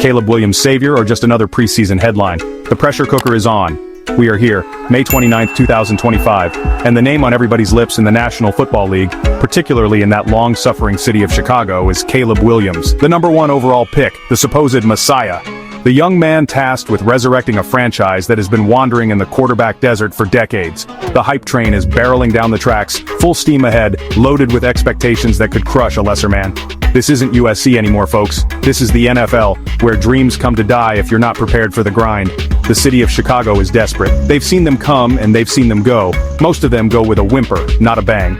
Caleb Williams' savior or just another preseason headline? The pressure cooker is on. We are here, May 29, 2025, and the name on everybody's lips in the National Football League, particularly in that long-suffering city of Chicago, is Caleb Williams, the #1 overall pick, the supposed messiah. The young man tasked with resurrecting a franchise that has been wandering in the quarterback desert for decades. The hype train is barreling down the tracks, full steam ahead, loaded with expectations that could crush a lesser man. This isn't USC anymore, folks. This is the NFL, where dreams come to die if you're not prepared for the grind. The city of Chicago is desperate. They've seen them come and they've seen them go. Most of them go with a whimper, not a bang.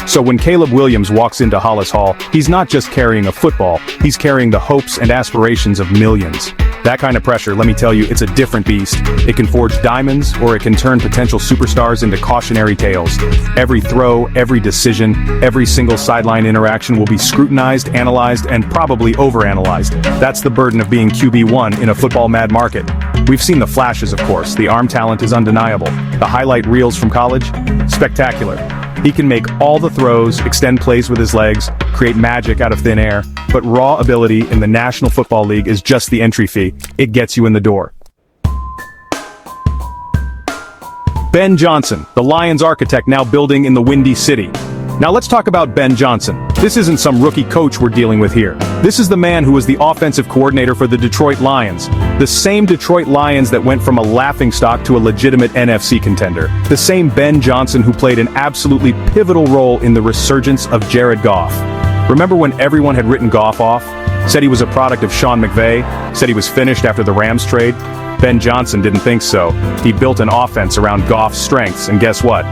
So when Caleb Williams walks into Hollis Hall, he's not just carrying a football, he's carrying the hopes and aspirations of millions. That kind of pressure, let me tell you, it's a different beast. It can forge diamonds, or it can turn potential superstars into cautionary tales. Every throw, every decision, every single sideline interaction will be scrutinized, analyzed, and probably overanalyzed. That's the burden of being QB1 in a football-mad market. We've seen the flashes, of course. The arm talent is undeniable. The highlight reels from college? Spectacular. He can make all the throws, extend plays with his legs, create magic out of thin air, but raw ability in the National Football League is just the entry fee. It gets you in the door. Ben Johnson, the Lions architect now building in the Windy City. Now let's talk about Ben Johnson. This isn't some rookie coach we're dealing with here. This is the man who was the offensive coordinator for the Detroit Lions. The same Detroit Lions that went from a laughingstock to a legitimate NFC contender. The same Ben Johnson who played an absolutely pivotal role in the resurgence of Jared Goff. Remember when everyone had written Goff off? Said he was a product of Sean McVay? Said he was finished after the Rams trade? Ben Johnson didn't think so. He built an offense around Goff's strengths, and guess what?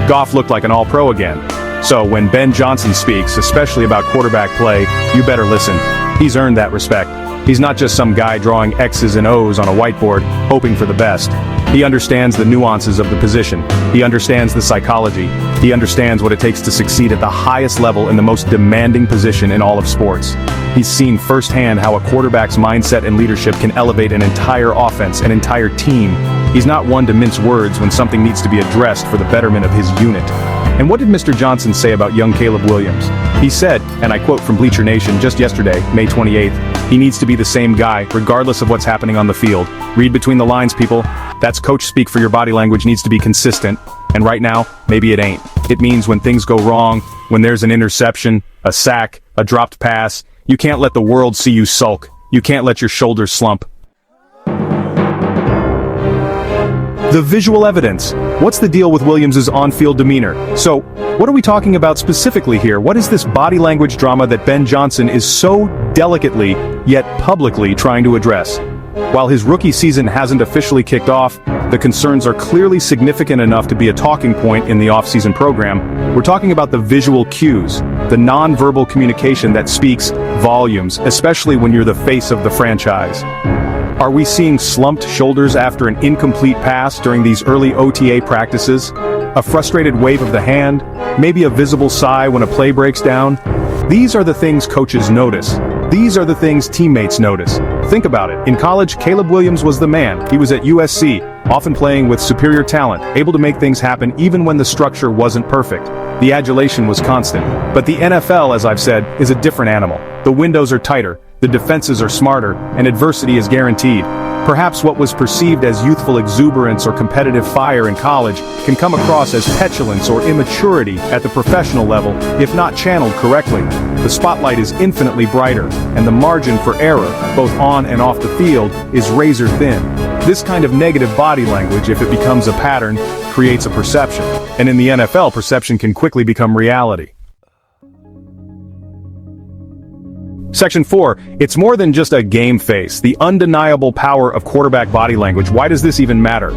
Goff looked like an all-pro again. So when Ben Johnson speaks, especially about quarterback play, you better listen. He's earned that respect. He's not just some guy drawing X's and O's on a whiteboard, hoping for the best. He understands the nuances of the position. He understands the psychology. He understands what it takes to succeed at the highest level in the most demanding position in all of sports. He's seen firsthand how a quarterback's mindset and leadership can elevate an entire offense, an entire team. He's not one to mince words when something needs to be addressed for the betterment of his unit. And what did Mr. Johnson say about young Caleb Williams? He said, and I quote from Bleacher Nation just yesterday, May 28th, he needs to be the same guy, regardless of what's happening on the field. Read between the lines, people. That's coach speak for your body language needs to be consistent. And right now, maybe it ain't. It means when things go wrong, when there's an interception, a sack, a dropped pass, you can't let the world see you sulk. You can't let your shoulders slump. The visual evidence. What's the deal with Williams' on-field demeanor? So, what are we talking about specifically here? What is this body language drama that Ben Johnson is so delicately, yet publicly trying to address? While his rookie season hasn't officially kicked off, the concerns are clearly significant enough to be a talking point in the off-season program. We're talking about the visual cues, the non-verbal communication that speaks volumes, especially when you're the face of the franchise. Are we seeing slumped shoulders after an incomplete pass during these early OTA practices? A frustrated wave of the hand? Maybe a visible sigh when a play breaks down? These are the things coaches notice. These are the things teammates notice. Think about it. In college, Caleb Williams was the man. He was at USC, often playing with superior talent, able to make things happen even when the structure wasn't perfect. The adulation was constant. But the NFL, as I've said, is a different animal. The windows are tighter. The defenses are smarter, and adversity is guaranteed. Perhaps what was perceived as youthful exuberance or competitive fire in college can come across as petulance or immaturity at the professional level, if not channeled correctly. The spotlight is infinitely brighter, and the margin for error, both on and off the field, is razor thin. This kind of negative body language, if it becomes a pattern, creates a perception. And in the NFL, perception can quickly become reality. Section 4, it's more than just a game face, the undeniable power of quarterback body language. Why does this even matter?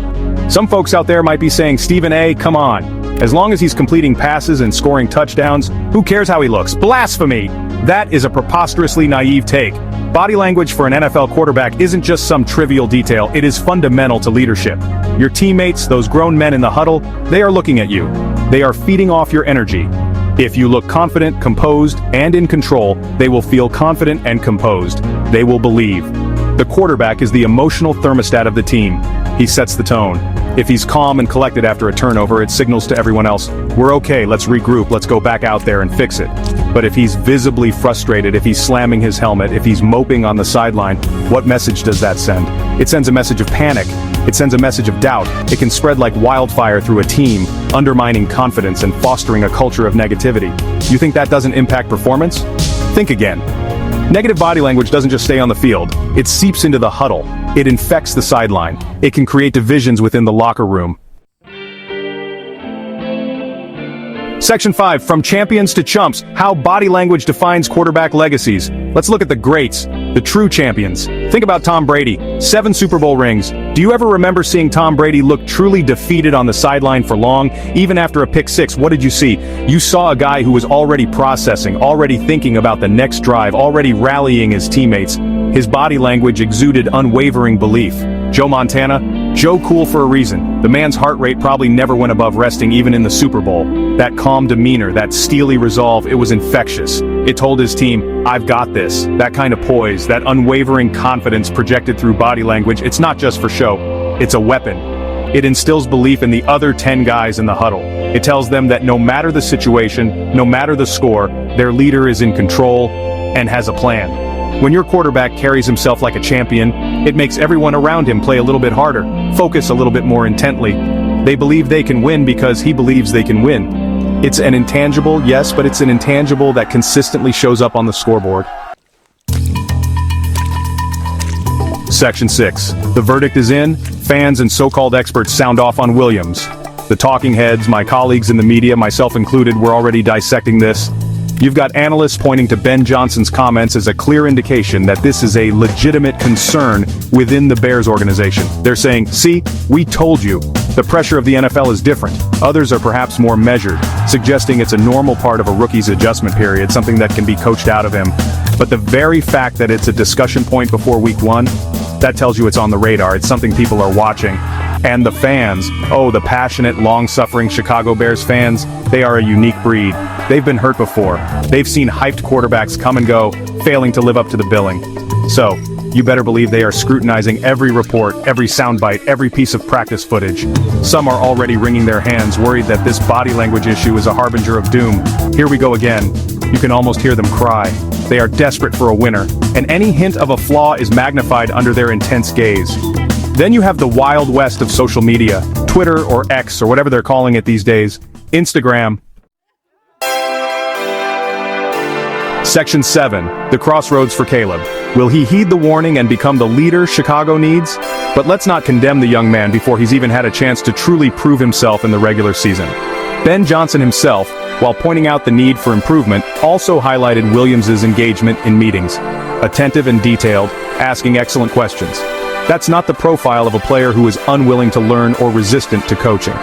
Some folks out there might be saying, Stephen A., come on. As long as he's completing passes and scoring touchdowns, who cares how he looks? Blasphemy! That is a preposterously naive take. Body language for an NFL quarterback isn't just some trivial detail, it is fundamental to leadership. Your teammates, those grown men in the huddle, they are looking at you. They are feeding off your energy. If you look confident, composed, and in control, they will feel confident and composed. They will believe. The quarterback is the emotional thermostat of the team. He sets the tone. If he's calm and collected after a turnover, it signals to everyone else, we're okay, let's regroup, let's go back out there and fix it. But if he's visibly frustrated, if he's slamming his helmet, if he's moping on the sideline, what message does that send? It sends a message of panic. It sends a message of doubt. It can spread like wildfire through a team, undermining confidence and fostering a culture of negativity. You think that doesn't impact performance? Think again. Negative body language doesn't just stay on the field. It seeps into the huddle. It infects the sideline. It can create divisions within the locker room. Section 5, From Champions to Chumps, How Body Language Defines Quarterback Legacies. Let's look at the greats, the true champions. Think about Tom Brady, 7 Super Bowl rings. Do you ever remember seeing Tom Brady look truly defeated on the sideline for long? Even after a pick 6, what did you see? You saw a guy who was already processing, already thinking about the next drive, already rallying his teammates. His body language exuded unwavering belief. Joe Montana? Joe cool for a reason. The man's heart rate probably never went above resting even in the Super Bowl. That calm demeanor, that steely resolve, it was infectious. It told his team, I've got this. That kind of poise, that unwavering confidence projected through body language, it's not just for show. It's a weapon. It instills belief in the other 10 guys in the huddle. It tells them that no matter the situation, no matter the score, their leader is in control and has a plan. When your quarterback carries himself like a champion, it makes everyone around him play a little bit harder, focus a little bit more intently. They believe they can win because he believes they can win. It's an intangible, yes, but it's an intangible that consistently shows up on the scoreboard. Section 6. The verdict is in. Fans and so-called experts sound off on Williams. The talking heads, my colleagues in the media, myself included, were already dissecting this. You've got analysts pointing to Ben Johnson's comments as a clear indication that this is a legitimate concern within the Bears organization. They're saying, see, we told you. The pressure of the NFL is different. Others are perhaps more measured, suggesting it's a normal part of a rookie's adjustment period, something that can be coached out of him. But the very fact that it's a discussion point before week 1, that tells you it's on the radar. It's something people are watching. And the fans, oh, the passionate, long-suffering Chicago Bears fans, they are a unique breed. They've been hurt before. They've seen hyped quarterbacks come and go, failing to live up to the billing. So, you better believe they are scrutinizing every report, every soundbite, every piece of practice footage. Some are already wringing their hands, worried that this body language issue is a harbinger of doom. Here we go again. You can almost hear them cry. They are desperate for a winner, and any hint of a flaw is magnified under their intense gaze. Then you have the wild west of social media, Twitter or X or whatever they're calling it these days, Instagram. Section 7, The Crossroads for Caleb. Will he heed the warning and become the leader Chicago needs? But let's not condemn the young man before he's even had a chance to truly prove himself in the regular season. Ben Johnson himself, while pointing out the need for improvement, also highlighted Williams' engagement in meetings. Attentive and detailed, asking excellent questions. That's not the profile of a player who is unwilling to learn or resistant to coaching.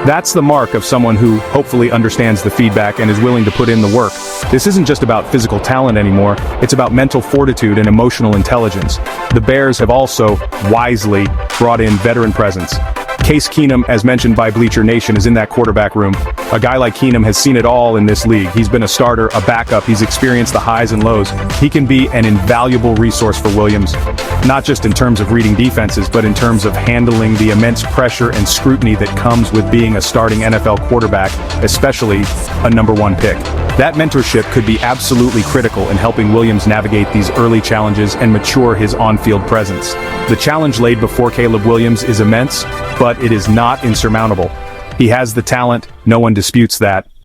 That's the mark of someone who hopefully understands the feedback and is willing to put in the work. This isn't just about physical talent anymore, it's about mental fortitude and emotional intelligence. The Bears have also, wisely, brought in veteran presence. Case Keenum, as mentioned by Bleacher Nation, is in that quarterback room. A guy like Keenum has seen it all in this league. He's been a starter, a backup, he's experienced the highs and lows. He can be an invaluable resource for Williams, not just in terms of reading defenses, but in terms of handling the immense pressure and scrutiny that comes with being a starting NFL quarterback, especially a #1 pick. That mentorship could be absolutely critical in helping Williams navigate these early challenges and mature his on-field presence. The challenge laid before Caleb Williams is immense, but it is not insurmountable. He has the talent, no one disputes that.